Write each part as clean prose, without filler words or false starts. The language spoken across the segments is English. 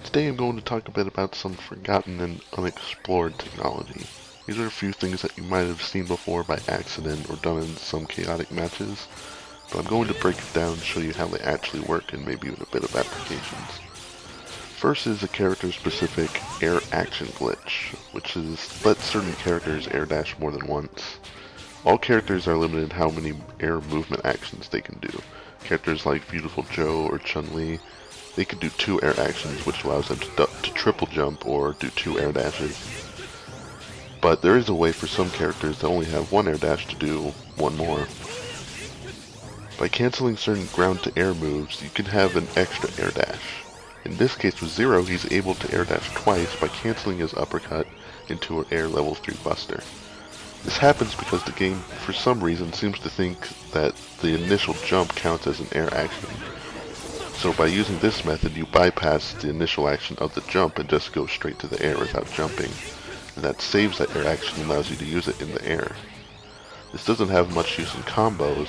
Today I'm going to talk a bit about some forgotten and unexplored technology. These are a few things that you might have seen before by accident or done in some chaotic matches, but I'm going to break it down and show you how they actually work and maybe even a bit of applications. First is a character-specific air action glitch, which lets certain characters air dash more than once. All characters are limited in how many air movement actions they can do. Characters like Beautiful Joe or Chun-Li, they can do 2 air actions, which allows them to triple jump or do 2 air dashes. But there is a way for some characters that only have 1 air dash to do 1 more. By canceling certain ground to air moves, you can have an extra air dash. In this case with Zero, he's able to air dash twice by canceling his uppercut into an air level 3 buster. This happens because the game, for some reason, seems to think that the initial jump counts as an air action. So by using this method, you bypass the initial action of the jump and just go straight to the air without jumping. And that saves that air action and allows you to use it in the air. This doesn't have much use in combos,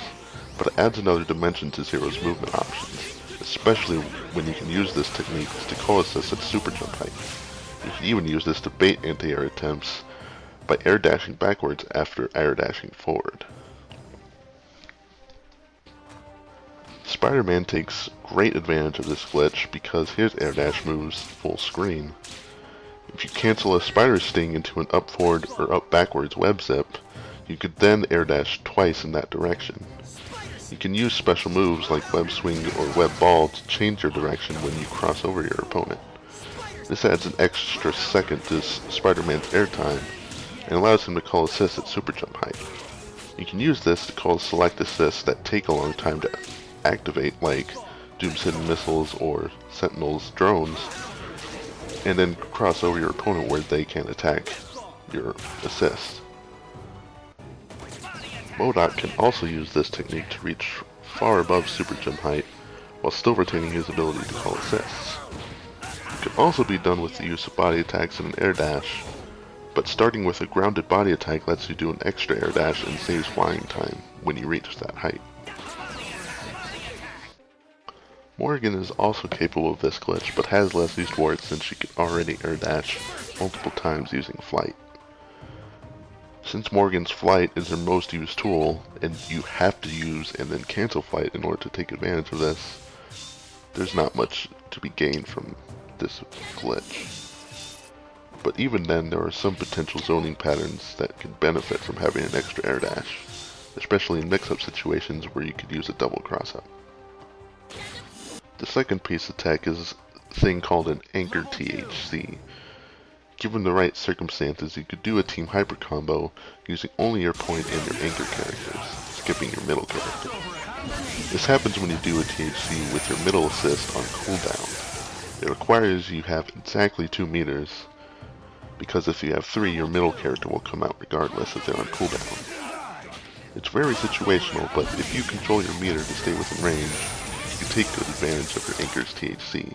but it adds another dimension to Zero's movement options, especially when you can use this technique to call assist at super jump height. You can even use this to bait anti-air attempts by air dashing backwards after air dashing forward. Spider-Man takes great advantage of this glitch because his air dash moves full screen. If you cancel a spider sting into an up forward or up backwards web zip, you could then air dash twice in that direction. You can use special moves like web swing or web ball to change your direction when you cross over your opponent. This adds an extra second to Spider-Man's air time and allows him to call assists at super jump height. You can use this to call select assists that take a long time to activate, like Doom's hidden missiles or Sentinel's drones, and then cross over your opponent where they can attack your assist. MODOK can also use this technique to reach far above super jump height while still retaining his ability to call assists. It can also be done with the use of body attacks and an air dash, but starting with a grounded body attack lets you do an extra air dash and saves flying time when you reach that height. Morrigan is also capable of this glitch, but has less use for it since she can already air dash multiple times using flight. Since Morrigan's flight is her most used tool, and you have to use and then cancel flight in order to take advantage of this, there's not much to be gained from this glitch. But even then, there are some potential zoning patterns that can benefit from having an extra air dash, especially in mix-up situations where you could use a double cross-up. The second piece of tech is a thing called an anchor THC. Given the right circumstances, you could do a team hyper combo using only your point and your anchor characters, skipping your middle character. This happens when you do a THC with your middle assist on cooldown. It requires you have exactly 2 meters, because if you have 3, your middle character will come out regardless if they're on cooldown. It's very situational, but if you control your meter to stay within range, you can take good advantage of your anchor's THC.